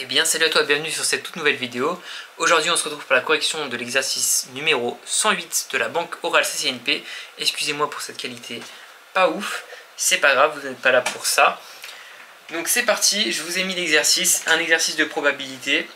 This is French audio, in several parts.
Eh bien salut à toi, bienvenue sur cette toute nouvelle vidéo. Aujourd'hui on se retrouve pour la correction de l'exercice numéro 108 de la banque orale CCNP. Excusez-moi pour cette qualité pas ouf, c'est pas grave, vous n'êtes pas là pour ça. Donc c'est parti, je vous ai mis l'exercice, un exercice de probabilité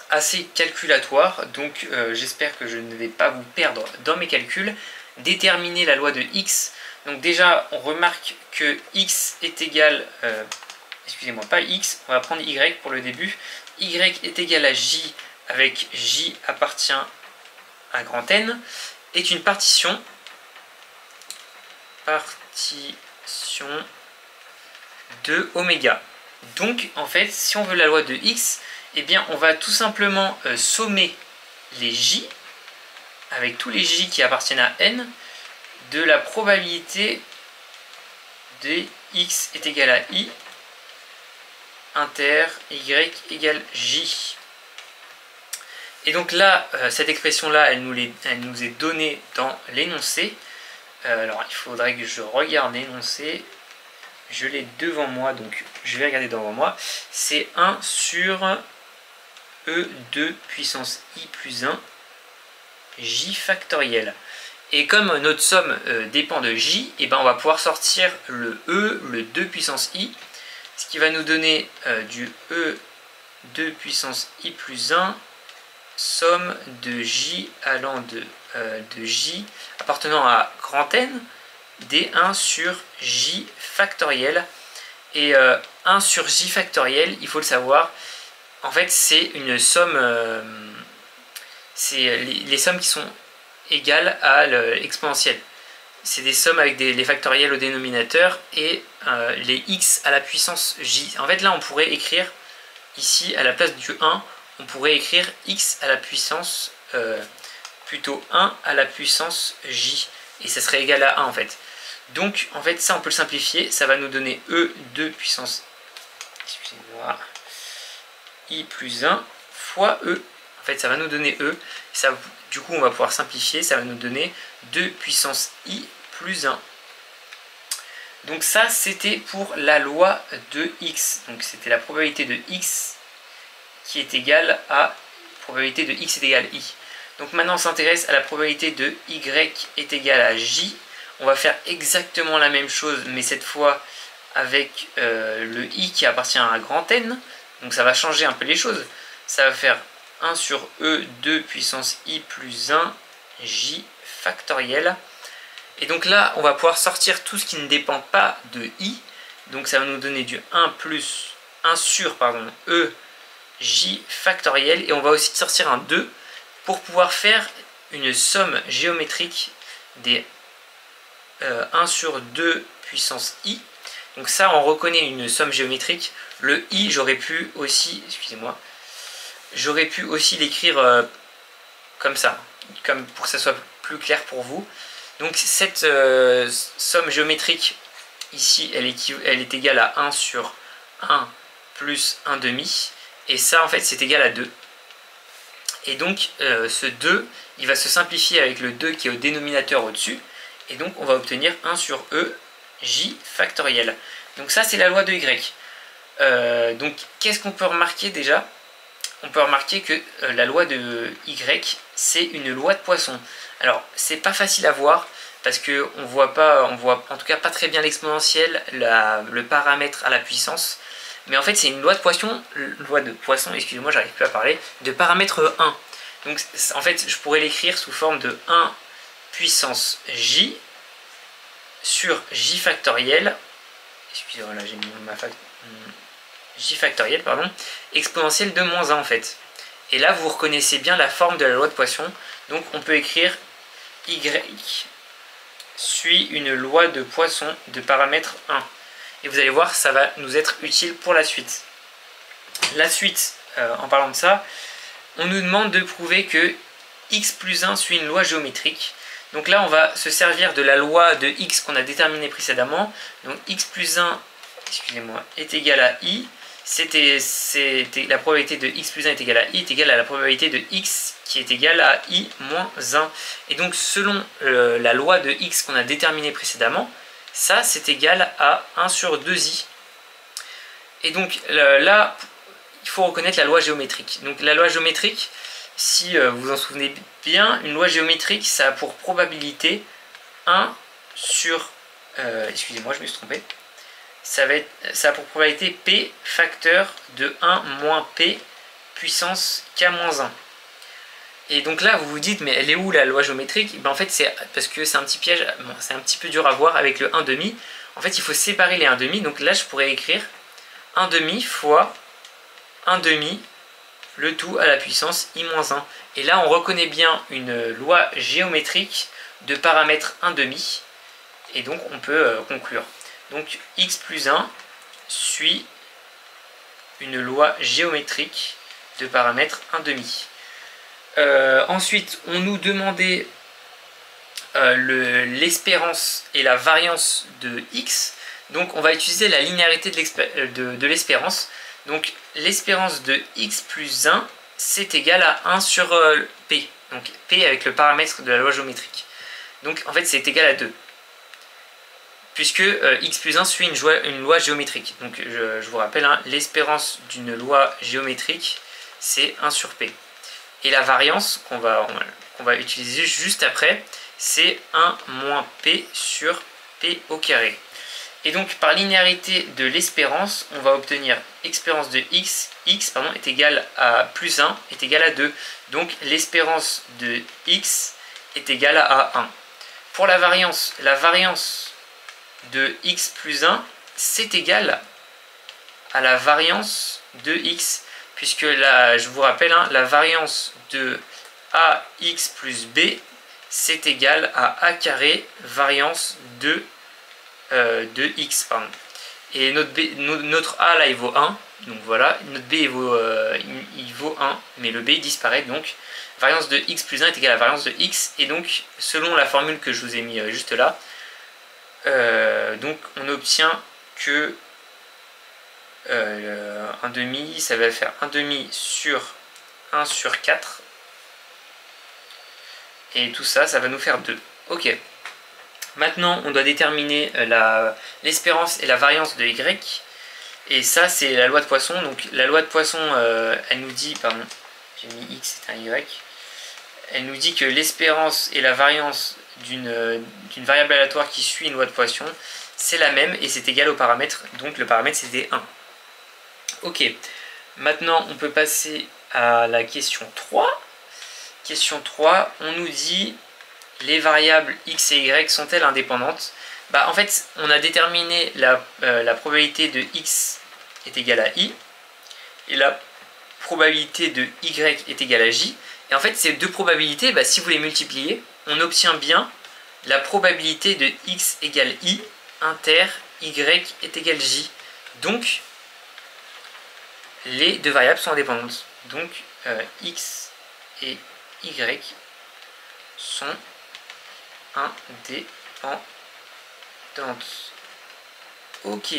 assez calculatoire. Donc j'espère que je ne vais pas vous perdre dans mes calculs. Déterminer la loi de x. Donc déjà on remarque que x est égal... excusez-moi, pas x, on va prendre y pour le début. Y est égal à j avec j appartient à grand N, est une partition de oméga. Donc en fait, si on veut la loi de x, eh bien on va tout simplement sommer les j, avec tous les j qui appartiennent à n, de la probabilité de x est égal à i inter y égale j. Et donc là, cette expression-là, elle nous est donnée dans l'énoncé. Alors, il faudrait que je regarde l'énoncé. Je l'ai devant moi, donc je vais regarder devant moi. C'est 1 sur E2 puissance i plus 1 j factoriel. Et comme notre somme dépend de j, et ben on va pouvoir sortir le e, le 2 puissance i, ce qui va nous donner du E2 puissance i plus 1, somme de j allant de j appartenant à grand N, d1 sur j factoriel. Et 1 sur j factoriel, il faut le savoir, en fait c'est une somme, c'est les sommes qui sont égales à l'exponentielle. C'est des sommes avec les factoriels au dénominateur et les x à la puissance j. En fait là on pourrait écrire ici à la place du 1, on pourrait écrire x à la puissance plutôt 1 à la puissance j. Et ça serait égal à 1 en fait. Donc en fait ça on peut le simplifier, ça va nous donner E2 puissance excusez-moi i plus 1 fois e. En fait ça va nous donner e. Ça, du coup on va pouvoir simplifier, ça va nous donner 2 puissance i plus 1. Donc ça c'était pour la loi de x. Donc c'était la probabilité de x qui est égale à probabilité de x est égal à i. Donc maintenant on s'intéresse à la probabilité de y est égal à j. On va faire exactement la même chose, mais cette fois avec le i qui appartient à grand N. Donc ça va changer un peu les choses. Ça va faire 1 sur E2 puissance i plus 1 j factoriel. Et donc là, on va pouvoir sortir tout ce qui ne dépend pas de i. Donc ça va nous donner du 1 sur e j factoriel. Et on va aussi sortir un 2 pour pouvoir faire une somme géométrique des 1 sur 2 puissance i. Donc ça, on reconnaît une somme géométrique. Le i, j'aurais pu aussi, excusez-moi, j'aurais pu aussi l'écrire comme ça, comme pour que ça soit plus clair pour vous. Donc cette somme géométrique ici, elle est égale à 1 sur 1 plus 1 demi. Et ça, en fait, c'est égal à 2. Et donc, ce 2, il va se simplifier avec le 2 qui est au dénominateur au-dessus. Et donc, on va obtenir 1 sur e j factoriel. Donc ça, c'est la loi de y. Donc, qu'est-ce qu'on peut remarquer déjà? On peut remarquer que la loi de y, c'est une loi de Poisson. Alors, c'est pas facile à voir parce que on voit en tout cas pas très bien l'exponentielle, le paramètre à la puissance. Mais en fait, c'est une loi de Poisson, excusez-moi, j'arrive plus à parler, de paramètre 1. Donc, en fait, je pourrais l'écrire sous forme de 1 puissance j sur j factoriel. Excusez-moi, là j'ai mis j factoriel, pardon, exponentielle de moins 1 en fait. Et là, vous reconnaissez bien la forme de la loi de Poisson. Donc, on peut écrire y suit une loi de Poisson de paramètre 1. Et vous allez voir, ça va nous être utile pour la suite. La suite, en parlant de ça, on nous demande de prouver que x plus 1 suit une loi géométrique. Donc là, on va se servir de la loi de x qu'on a déterminée précédemment. Donc x plus 1, excusez-moi, est égal à i. La probabilité de x plus 1 est égale à i est égale à la probabilité de x qui est égale à i moins 1. Et donc selon la loi de x qu'on a déterminée précédemment, ça c'est égal à 1 sur 2i. Et donc là, il faut reconnaître la loi géométrique. Donc la loi géométrique, si vous vous en souvenez bien, une loi géométrique, ça a pour probabilité 1 sur... excusez-moi, je me suis trompé. Ça a pour probabilité P facteur de 1 moins P puissance K-1. Et donc là, vous vous dites, mais elle est où la loi géométrique? Ben en fait, c'est parce que c'est un petit piège, bon, c'est un petit peu dur à voir avec le 1/2. En fait, il faut séparer les 1/2. Donc là, je pourrais écrire 1/2 fois 1/2, le tout à la puissance I-1. Et là, on reconnaît bien une loi géométrique de paramètre 1/2. Et donc, on peut conclure. Donc, x plus 1 suit une loi géométrique de paramètre 1/2. Ensuite, on nous demandait l'espérance et la variance de x. Donc, on va utiliser la linéarité de l'espérance. Donc, l'espérance de x plus 1, c'est égal à 1 sur p. Donc, p avec le paramètre de la loi géométrique. Donc, en fait, c'est égal à 2. Puisque x plus 1 suit une loi géométrique. Donc, je vous rappelle, hein, l'espérance d'une loi géométrique, c'est 1 sur p. Et la variance qu'on va utiliser juste après, c'est 1 moins p sur p au carré. Et donc par linéarité de l'espérance, on va obtenir espérance de x est égal à plus 1 est égal à 2. Donc l'espérance de x est égale à 1. Pour la variance de x plus 1, c'est égal à la variance de x. Puisque là, je vous rappelle, hein, la variance de ax plus b, c'est égal à a carré variance de x. Pardon. Et notre a, là, il vaut 1. Donc voilà, notre b, il vaut 1, mais le b disparaît. Donc, variance de x plus 1 est égale à la variance de x. Et donc, selon la formule que je vous ai mis juste là, donc on obtient que 1/2, ça va faire 1/2 sur 1 sur 4. Et tout ça, ça va nous faire 2. Ok. Maintenant, on doit déterminer l'espérance et la variance de y. Et ça, c'est la loi de Poisson. Donc la loi de Poisson, elle nous dit, pardon, j'ai mis x, c'est un y. Elle nous dit que l'espérance et la variance d'une variable aléatoire qui suit une loi de Poisson, c'est la même et c'est égal au paramètre. Donc le paramètre, c'était 1. Ok, maintenant on peut passer à la question 3. Question 3, on nous dit les variables x et y sont-elles indépendantes? En fait, on a déterminé la probabilité de x est égale à i et la probabilité de y est égale à j. Et en fait, ces deux probabilités, si vous les multipliez, on obtient bien la probabilité de x égale i inter y est égal j. Donc, les deux variables sont indépendantes. Donc, x et y sont indépendantes. Ok.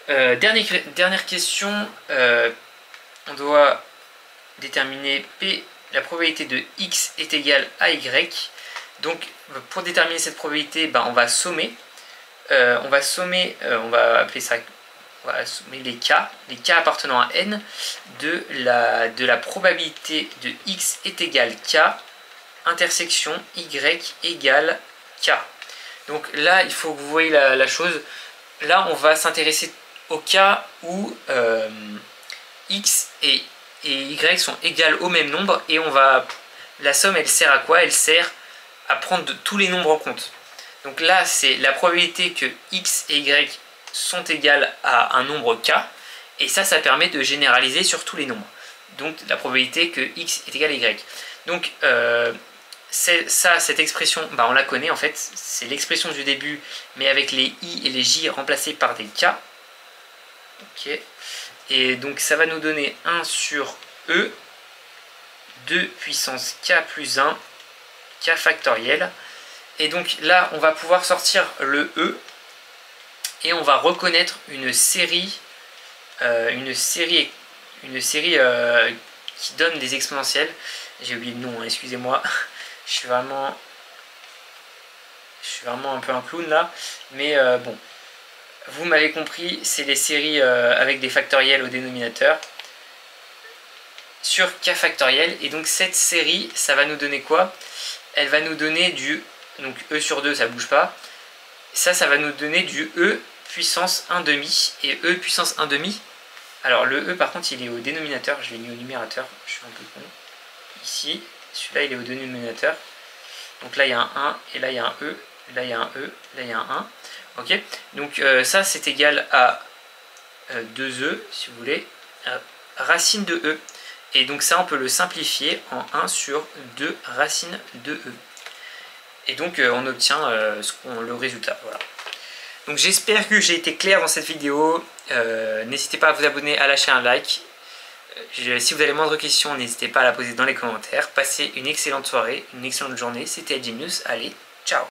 Dernière question. On doit déterminer P, la probabilité de x est égale à y. Donc, pour déterminer cette probabilité, on va sommer. On va appeler ça... On va sommer les k appartenant à n de la probabilité de x est égal k intersection y égale k. Donc là, il faut que vous voyez la chose. Là, on va s'intéresser au cas où x et y sont égales au même nombre et la somme, elle sert à quoi? Elle sert à prendre tous les nombres en compte. Donc là, c'est la probabilité que x et y sont égales à un nombre k, et ça permet de généraliser sur tous les nombres. Donc la probabilité que x est égal à y. Donc cette expression, on la connaît en fait, c'est l'expression du début, mais avec les i et les j remplacés par des k. Ok. Et donc ça va nous donner 1 sur e, 2 puissance k plus 1, k factoriel. Et donc là, on va pouvoir sortir le e, et on va reconnaître une série qui donne des exponentielles. J'ai oublié le nom, hein, excusez-moi. Je suis vraiment un peu un clown là. Mais vous m'avez compris, c'est les séries avec des factoriels au dénominateur. sur k factoriel. Et donc cette série, ça va nous donner quoi? Elle va nous donner du... Donc e sur 2, ça bouge pas. Ça va nous donner du e puissance 1 demi. Et e puissance 1 demi, alors le e par contre il est au dénominateur, je l'ai mis au numérateur, je suis un peu con. Ici, celui-là il est au dénominateur. Donc là il y a un 1, et là il y a un e, là il y a un e, là il y a un 1. Ok, donc ça c'est égal à 2e, si vous voulez, racine de e. Et donc ça on peut le simplifier en 1 sur 2 racine de e. Et donc on obtient le résultat. Voilà. Donc j'espère que j'ai été clair dans cette vidéo. N'hésitez pas à vous abonner, à lâcher un like. Si vous avez moindre question, n'hésitez pas à la poser dans les commentaires. Passez une excellente soirée, une excellente journée. C'était Genius. Allez,